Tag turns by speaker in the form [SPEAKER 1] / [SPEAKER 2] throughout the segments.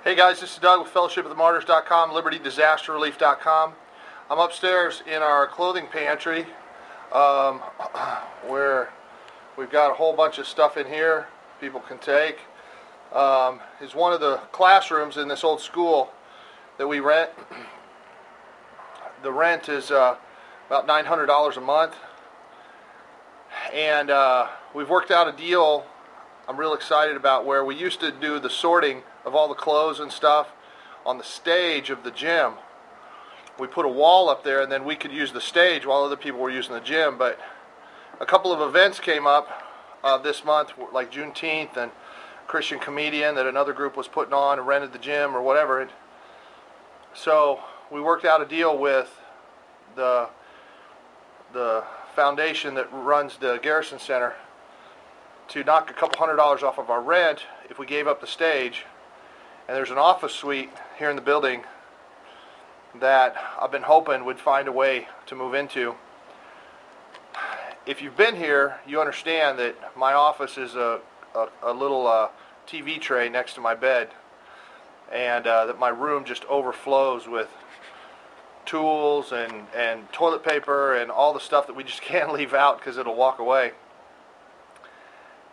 [SPEAKER 1] Hey guys, this is Doug with fellowshipofthemartyrs.com, libertydisasterrelief.com. I'm upstairs in our clothing pantry where we've got a whole bunch of stuff in here people can take. It's one of the classrooms in this old school that we rent. The rent is about $900 a month, and we've worked out a deal I'm real excited about where we used to do the sorting of all the clothes and stuff on the stage of the gym. We put a wall up there and then we could use the stage while other people were using the gym, but a couple of events came up this month, like Juneteenth and Christian comedian that another group was putting on and rented the gym or whatever. And so we worked out a deal with the foundation that runs the Garrison Center to knock a couple $100s off of our rent if we gave up the stage. And there's an office suite here in the building that I've been hoping would find a way to move into. If you've been here, you understand that my office is a little TV tray next to my bed, and that my room just overflows with tools and toilet paper and all the stuff that we just can't leave out because it'll walk away.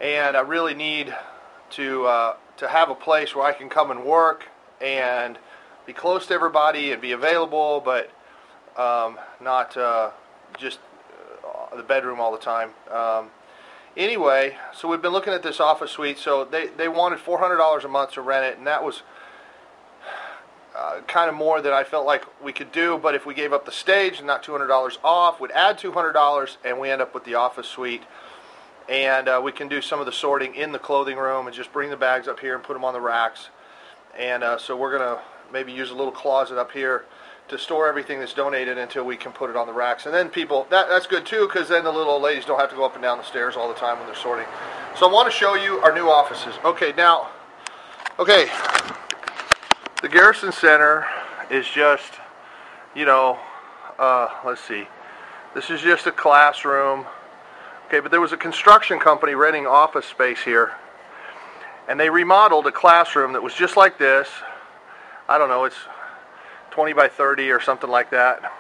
[SPEAKER 1] And I really need to have a place where I can come and work and be close to everybody and be available, but not just the bedroom all the time. Anyway, so we've been looking at this office suite. So they wanted $400 a month to rent it, and that was kind of more than I felt like we could do. But if we gave up the stage and not $200 off, we'd add $200, and we end up with the office suite. And we can do some of the sorting in the clothing room and just bring the bags up here and put them on the racks. And so we're going to maybe use a little closet up here to store everything that's donated until we can put it on the racks. And then people, that's good too, because then the little old ladies don't have to go up and down the stairs all the time when they're sorting. So I want to show you our new offices. Okay, the Garrison Center is just, let's see, this is just a classroom. Okay, but there was a construction company renting office space here, and they remodeled a classroom that was just like this. I don't know, it's 20 by 30 or something like that.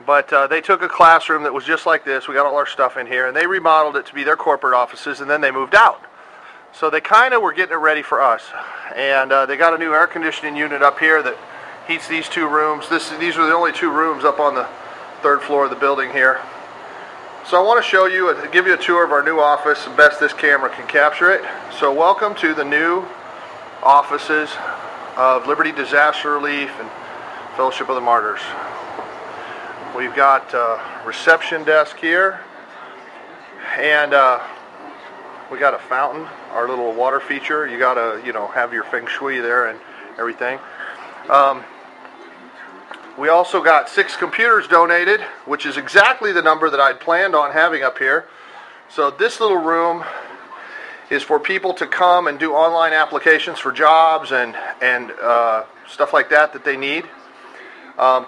[SPEAKER 1] But they took a classroom that was just like this. We got all our stuff in here, and they remodeled it to be their corporate offices, and then they moved out. So they kind of were getting it ready for us. And they got a new air conditioning unit up here that heats these two rooms. These are the only two rooms up on the third floor of the building here. So I want to show you, give you a tour of our new office, the best this camera can capture it. So welcome to the new offices of Liberty Disaster Relief and Fellowship of the Martyrs. We've got a reception desk here, and we got a fountain, our little water feature. You got to, have your feng shui there and everything. We also got 6 computers donated, which is exactly the number that I'd planned on having up here. So this little room is for people to come and do online applications for jobs and stuff like that they need.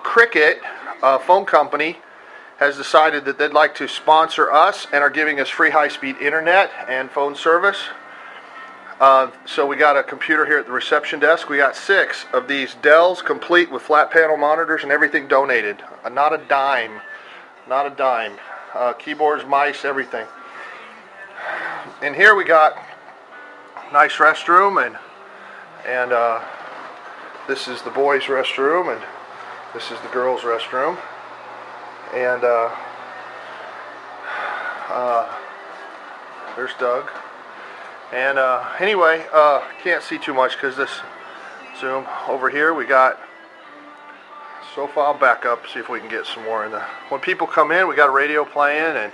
[SPEAKER 1] Cricket, a phone company, has decided that they'd like to sponsor us and are giving us free high-speed internet and phone service. So we got a computer here at the reception desk. We got 6 of these Dells, complete with flat panel monitors and everything donated. Not a dime. Keyboards, mice, everything. And here we got a nice restroom, and this is the boys' restroom, and this is the girls' restroom. And there's Doug. And anyway, can't see too much because this zoom. Over here we got sofa. I'll back up, see if we can get some more in the. When people come in, we got a radio playing, and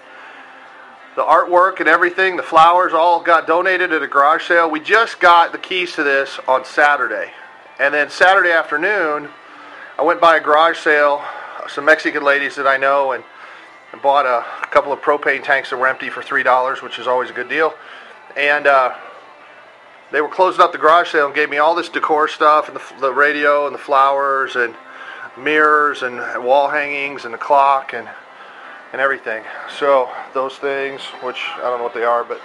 [SPEAKER 1] the artwork and everything, the flowers, all got donated at a garage sale. We just got the keys to this on Saturday, and then Saturday afternoon, I went by a garage sale. Some Mexican ladies that I know, and bought a couple of propane tanks that were empty for $3, which is always a good deal. And they were closing up the garage sale and gave me all this decor stuff, and the radio and the flowers and mirrors and wall hangings and the clock and everything. So those things, which I don't know what they are, but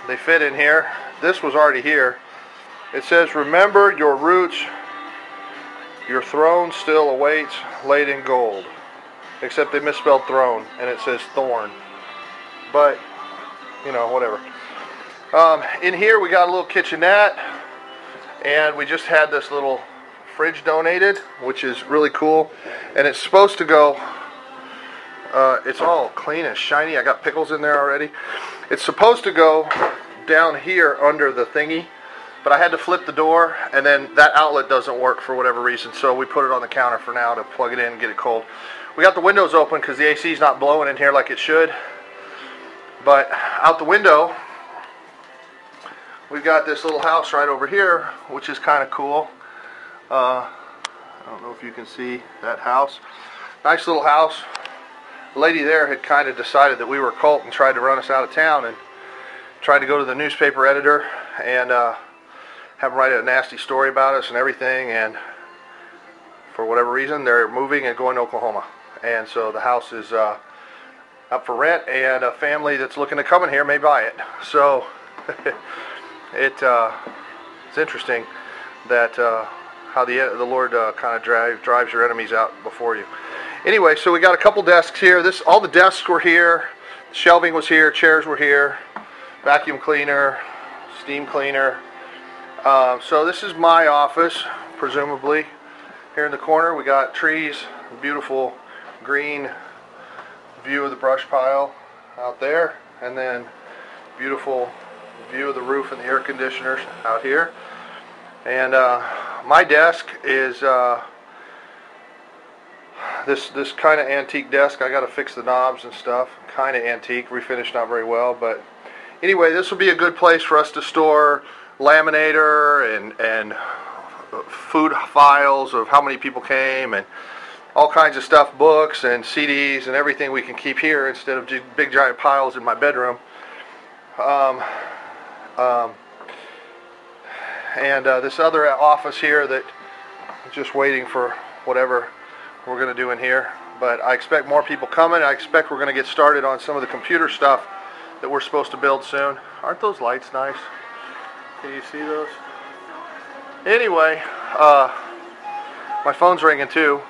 [SPEAKER 1] they fit in here. This was already here. It says, remember your roots, your throne still awaits, laid in gold. Except they misspelled throne, and it says thorn. But, you know, whatever. In here we got a little kitchenette, and we just had this little fridge donated, which is really cool. And it's supposed to go, it's all clean and shiny. I got pickles in there already. It's supposed to go down here under the thingy, but I had to flip the door, and then that outlet doesn't work for whatever reason, so we put it on the counter for now to plug it in and get it cold. We got the windows open because the AC is not blowing in here like it should. But out the window, we've got this little house right over here, which is kind of cool. I don't know if you can see that house. Nice little house. The lady there had kind of decided that we were a cult and tried to run us out of town, and tried to go to the newspaper editor and have him write a nasty story about us and everything. And for whatever reason, they're moving and going to Oklahoma. And so the house is up for rent, and a family that's looking to come in here may buy it. So it's interesting that how the Lord kind of drives your enemies out before you. Anyway, so we got a couple desks here. All the desks were here, shelving was here, chairs were here, vacuum cleaner, steam cleaner. So this is my office, presumably. Here in the corner we got trees, beautiful green view of the brush pile out there, and then beautiful view of the roof and the air conditioners out here. And my desk is this kind of antique desk. I got to fix the knobs and stuff. Kind of antique, refinished not very well, but anyway, this will be a good place for us to store laminator and food files of how many people came and all kinds of stuff, books and CDs and everything we can keep here instead of big giant piles in my bedroom. This other office here that is just waiting for whatever we're going to do in here. But I expect more people coming. I expect we're going to get started on some of the computer stuff that we're supposed to build soon. Aren't those lights nice? Can you see those? Anyway, my phone's ringing too.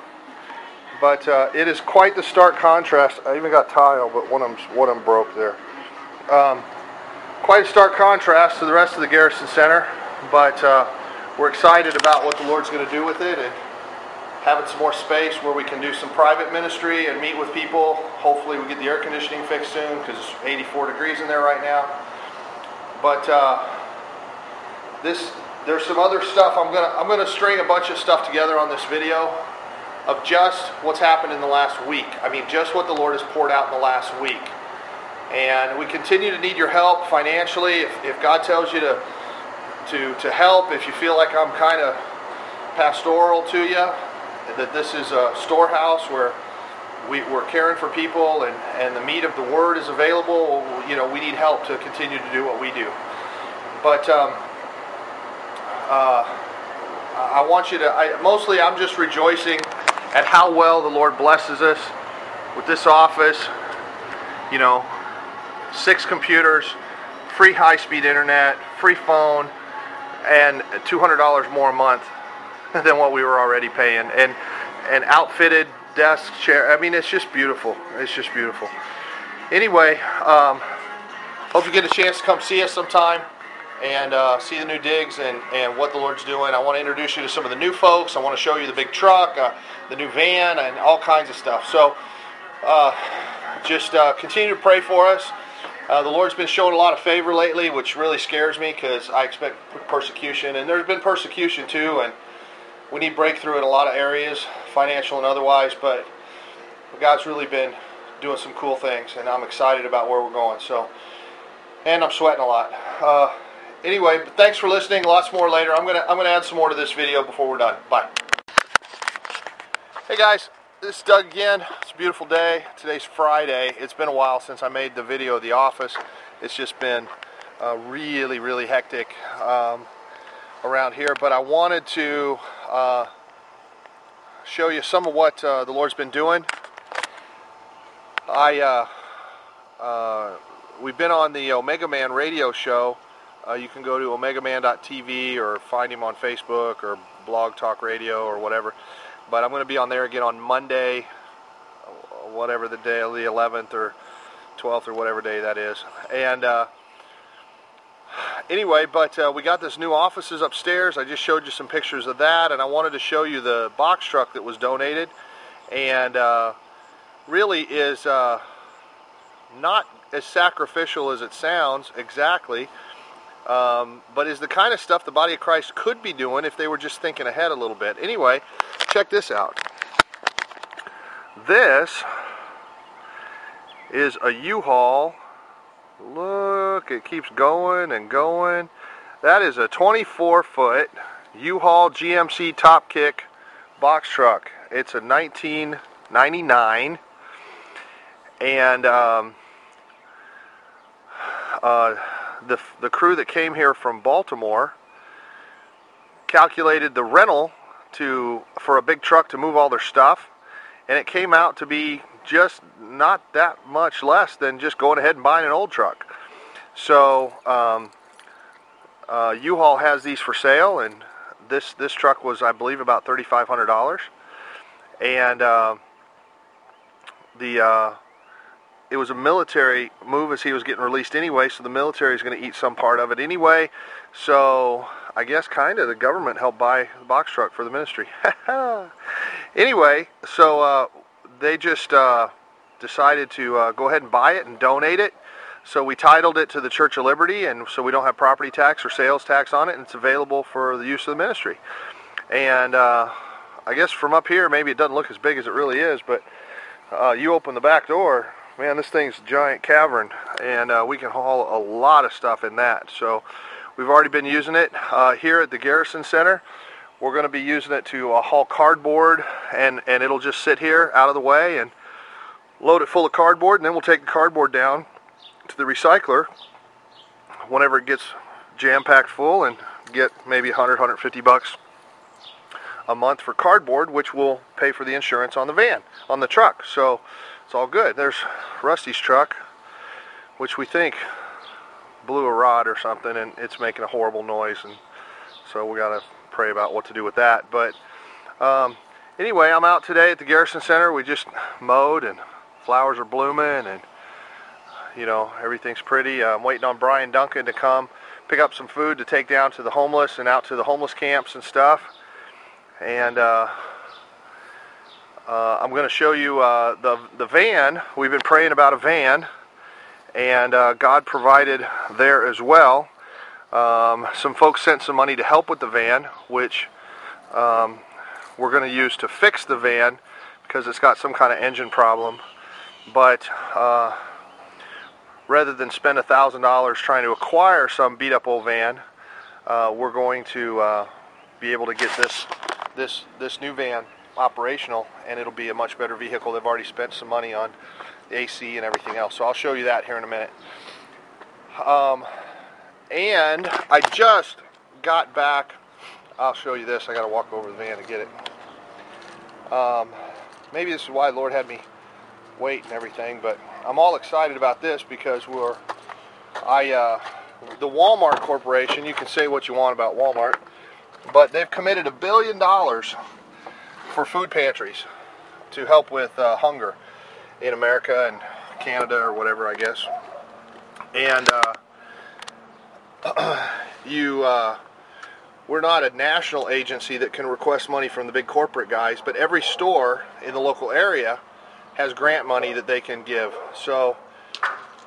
[SPEAKER 1] But it is quite the stark contrast. I even got tile, but one of them broke there. Quite a stark contrast to the rest of the Garrison Center. But we're excited about what the Lord's going to do with it, and having some more space where we can do some private ministry and meet with people. Hopefully we get the air conditioning fixed soon because it's 84 degrees in there right now. But there's some other stuff. I'm gonna string a bunch of stuff together on this video of just what's happened in the last week. I mean, just what the Lord has poured out in the last week. And we continue to need your help financially. If God tells you to help, if you feel like I'm kind of pastoral to you, that this is a storehouse where we're caring for people and the meat of the word is available, you know, we need help to continue to do what we do. But I want you to, mostly I'm just rejoicing at how well the Lord blesses us with this office. You know, 6 computers, free high-speed internet, free phone, and $200 more a month than what we were already paying, and outfitted desk, chair. I mean, it's just beautiful. It's just beautiful. Anyway, hope you get a chance to come see us sometime and see the new digs and what the Lord's doing. I want to introduce you to some of the new folks. I want to show you the big truck, the new van, and all kinds of stuff. So just continue to pray for us. The Lord's been showing a lot of favor lately, which really scares me because I expect persecution, and there's been persecution too, and we need breakthrough in a lot of areas, financial and otherwise, but God's really been doing some cool things, and I'm excited about where we're going. So, and I'm sweating a lot. Anyway, but thanks for listening. Lots more later. I'm gonna add some more to this video before we're done. Bye. Hey guys, this is Doug again. It's a beautiful day. Today's Friday. It's been a while since I made the video of the office. It's just been really, really hectic around here, but I wanted to show you some of what the Lord's been doing. We've been on the Omega Man radio show you can go to omegaman.tv or find him on Facebook or Blog Talk Radio or whatever. But I'm going to be on there again on Monday, whatever the day, the 11th or 12th or whatever day that is. And anyway, but we got this new offices upstairs. I just showed you some pictures of that, and I wanted to show you the box truck that was donated, and really is not as sacrificial as it sounds exactly, but is the kind of stuff the body of Christ could be doing if they were just thinking ahead a little bit. Anyway, check this out. This is a U-Haul. Look, it keeps going and going. That is a 24-foot U-Haul GMC Top Kick box truck. It's a 1999, and the crew that came here from Baltimore calculated the rental for a big truck to move all their stuff, and it came out to be just not that much less than just going ahead and buying an old truck. So U-Haul has these for sale, and this truck was, I believe, about $3,500, and it was a military move as he was getting released anyway, so the military is going to eat some part of it anyway. So I guess kind of the government helped buy the box truck for the ministry. Anyway, so they just decided to go ahead and buy it and donate it. So we titled it to the Church of Liberty, and so we don't have property tax or sales tax on it, and it's available for the use of the ministry. And I guess from up here, maybe it doesn't look as big as it really is, but you open the back door, man, this thing's a giant cavern, and we can haul a lot of stuff in that. So we've already been using it here at the Garrison Center. We're going to be using it to haul cardboard, and it'll just sit here out of the way and load it full of cardboard, and then we'll take the cardboard down to the recycler whenever it gets jam-packed full, and get maybe $100-150 a month for cardboard, which will pay for the insurance on the van, on the truck. So it's all good. There's Rusty's truck, which we think blew a rod or something, and it's making a horrible noise, and so we got to pray about what to do with that. But anyway, I'm out today at the Garrison Center. We just mowed, and flowers are blooming, and you know, everything's pretty. I'm waiting on Brian Duncan to come pick up some food to take down to the homeless and out to the homeless camps and stuff. And I'm going to show you the van. We've been praying about a van, and God provided there as well. Some folks sent some money to help with the van, which we're going to use to fix the van because it's got some kind of engine problem. But rather than spend $1,000 trying to acquire some beat-up old van, we're going to be able to get this new van operational, and it'll be a much better vehicle. They've already spent some money on the AC and everything else, so I'll show you that here in a minute. And I just got back. I'll show you this. I got to walk over to the van to get it. Maybe this is why the Lord had me wait and everything, but I'm all excited about this because the Walmart Corporation, you can say what you want about Walmart, but they've committed $1 billion for food pantries to help with hunger in America and Canada or whatever, I guess. And we're not a national agency that can request money from the big corporate guys, but every store in the local area has grant money that they can give. So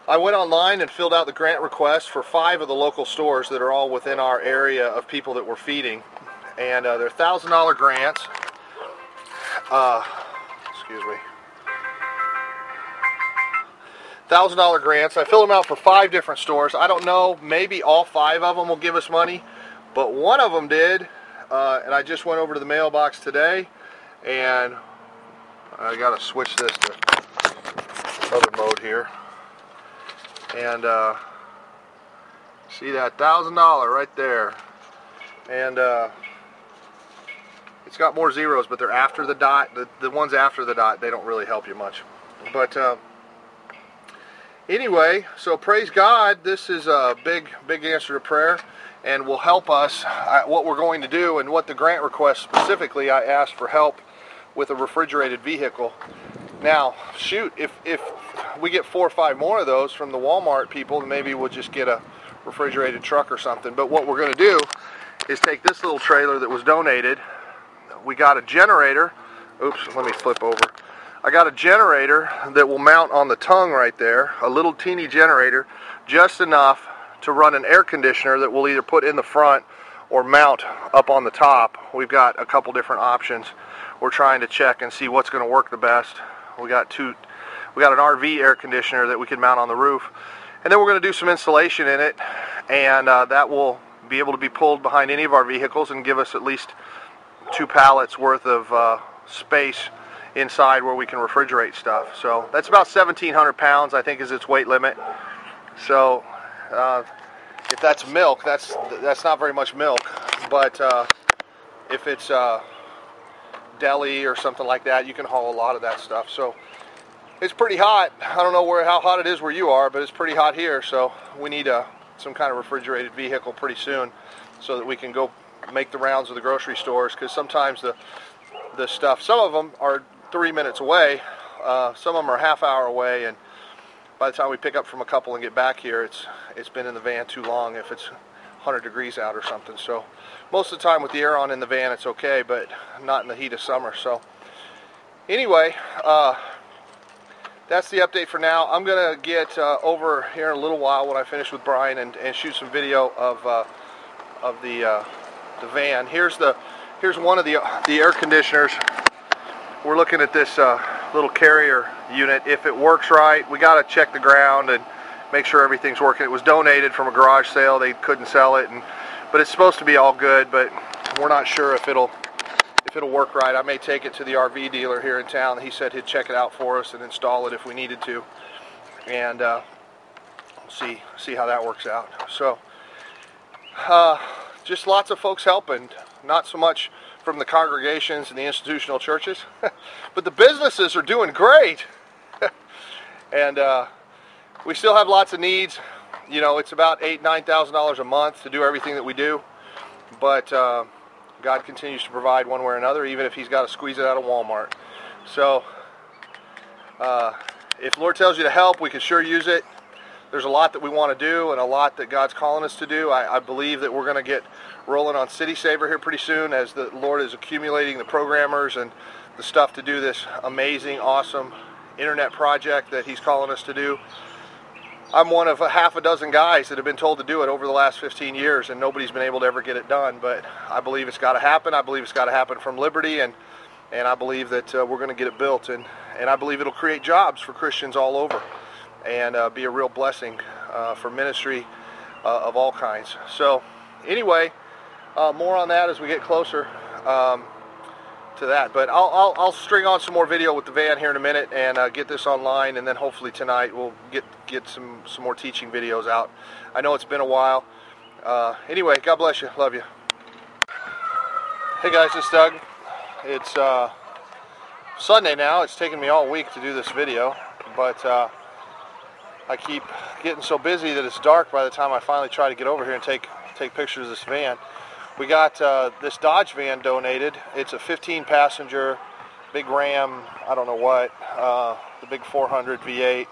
[SPEAKER 1] I went online and filled out the grant request for 5 of the local stores that are all within our area of people that we're feeding, and they're $1,000 grants. Excuse me. $1,000 grants. I filled them out for 5 different stores. I don't know, maybe all 5 of them will give us money, but one of them did, and I just went over to the mailbox today, and I got to switch this to other mode here, and see that $1,000 right there, and it's got more zeros, but they're after the dot. The ones after the dot, they don't really help you much. But Anyway, so praise God. This is a big answer to prayer, and will help us. What we're going to do, and what the grant request specifically, I asked for help with a refrigerated vehicle. Now, shoot, if we get 4 or 5 more of those from the Walmart people, then maybe we'll just get a refrigerated truck or something. But what we're going to do is take this little trailer that was donated. We got a generator. Oops, let me flip over. I got a generator that will mount on the tongue right there, a little teeny generator, just enough to run an air conditioner that we'll either put in the front or mount up on the top. We've got a couple different options. We're trying to check and see what's going to work the best. We got an RV air conditioner that we can mount on the roof, and then we're going to do some installation in it, and that will be able to be pulled behind any of our vehicles and give us at least 2 pallets worth of space inside where we can refrigerate stuff. So that's about 1,700 pounds, I think, is its weight limit. So if that's milk, that's not very much milk. But if it's deli or something like that, you can haul a lot of that stuff. So it's pretty hot. I don't know how hot it is where you are, but it's pretty hot here. So we need some kind of refrigerated vehicle pretty soon, so that we can go make the rounds of the grocery stores. Because sometimes the stuff, some of them are 3 minutes away, some of them are a half hour away, and by the time we pick up from a couple and get back here, it's been in the van too long if it's 100 degrees out or something. So most of the time with the air on in the van it's okay, but not in the heat of summer. So anyway, that's the update for now. I'm gonna get over here in a little while when I finish with Brian and shoot some video of the van. Here's one of the air conditioners. We're looking at this little carrier unit. If it works right, we got to check the ground and make sure everything's working. It was donated from a garage sale. They couldn't sell it, but it's supposed to be all good, but we're not sure if it'll work right. I may take it to the RV dealer here in town. He said he'd check it out for us and install it if we needed to, and see how that works out. So just lots of folks helping, not so much from the congregations and the institutional churches, but the businesses are doing great. And we still have lots of needs. You know, it's about $8,000–9,000 a month to do everything that we do, but God continues to provide one way or another, even if He's got to squeeze it out of Walmart. So if the Lord tells you to help, we can sure use it. There's a lot that we want to do and a lot that God's calling us to do. I believe that we're going to get rolling on City Saver here pretty soon, as the Lord is accumulating the programmers and the stuff to do this amazing, awesome internet project that He's calling us to do. I'm one of a half a dozen guys that have been told to do it over the last 15 years, and nobody's been able to ever get it done. But I believe it's got to happen. I believe it's got to happen from Liberty, and I believe that we're going to get it built, and I believe it'll create jobs for Christians all over, and be a real blessing for ministry of all kinds. So anyway, more on that as we get closer to that. But I'll string on some more video with the van here in a minute and get this online, and then hopefully tonight we'll get some more teaching videos out. I know it's been a while. Anyway, God bless you. Love you. Hey guys, it's Doug. It's Sunday now. It's taken me all week to do this video, but I keep getting so busy that it's dark by the time I finally try to get over here and take pictures of this van. We got this Dodge van donated. It's a 15-passenger, big Ram, I don't know what, the big 400 V8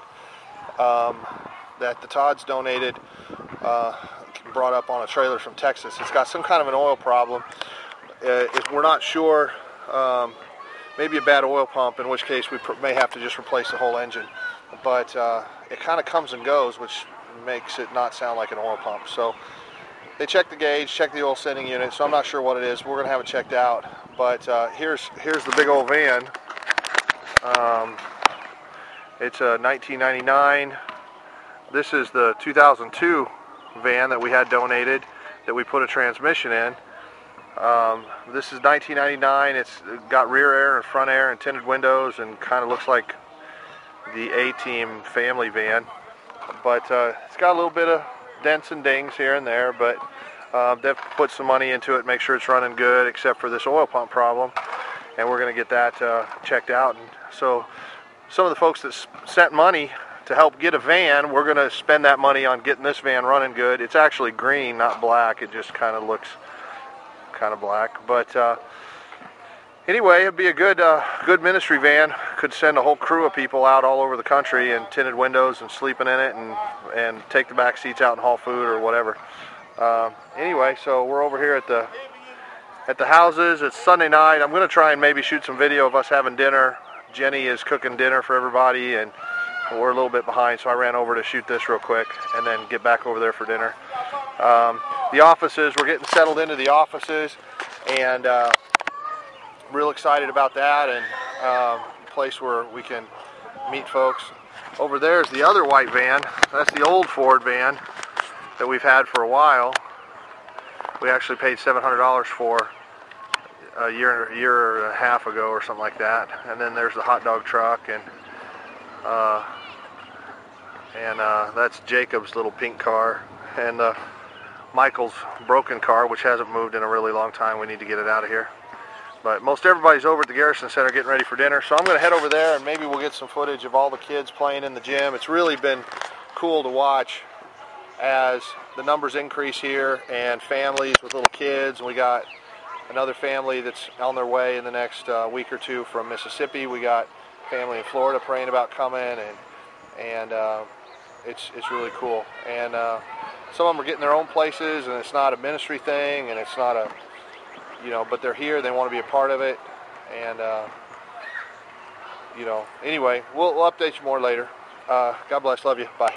[SPEAKER 1] that the Todds donated, brought up on a trailer from Texas. It's got some kind of an oil problem. We're not sure, maybe a bad oil pump, in which case we may have to just replace the whole engine. But it kind of comes and goes, which makes it not sound like an oil pump. So they checked the gauge, checked the oil sending unit, so I'm not sure what it is. We're going to have it checked out. But here's the big old van. It's a 1999. This is the 2002 van that we had donated, that we put a transmission in. This is 1999. It's got rear air and front air and tinted windows, and kind of looks like the A-Team family van. But it's got a little bit of dents and dings here and there, but they've put some money into it, make sure it's running good, except for this oil pump problem, and we're going to get that checked out. And so some of the folks that sent money to help get a van. We're going to spend that money on getting this van running good. It's actually green, not black. It just kind of looks kind of black. But anyway, it'd be a good ministry van. Could send a whole crew of people out all over the country and tinted windows and sleeping in it and take the back seats out and haul food or whatever. Anyway, so we're over here at the houses. It's Sunday night. I'm going to try and maybe shoot some video of us having dinner. Jenny is cooking dinner for everybody, and we're a little bit behind, so I ran over to shoot this real quick and then get back over there for dinner. The offices, we're getting settled into the offices, and real excited about that, and a place where we can meet folks. Over there is the other white van. That's the old Ford van that we've had for a while. We actually paid $700 for a year and a half ago or something like that. And then there's the hot dog truck, and that's Jacob's little pink car, and Michael's broken car, which hasn't moved in a really long time. We need to get it out of here. But most everybody's over at the Garrison Center getting ready for dinner, so I'm going to head over there and maybe we'll get some footage of all the kids playing in the gym. It's really been cool to watch as the numbers increase here, and families with little kids. And we got another family that's on their way in the next week or two from Mississippi. We got family in Florida praying about coming, and it's really cool. And some of them are getting their own places, and it's not a ministry thing, and it's not a, but they're here, they want to be a part of it, and anyway, we'll update you more later. God bless, love you, bye.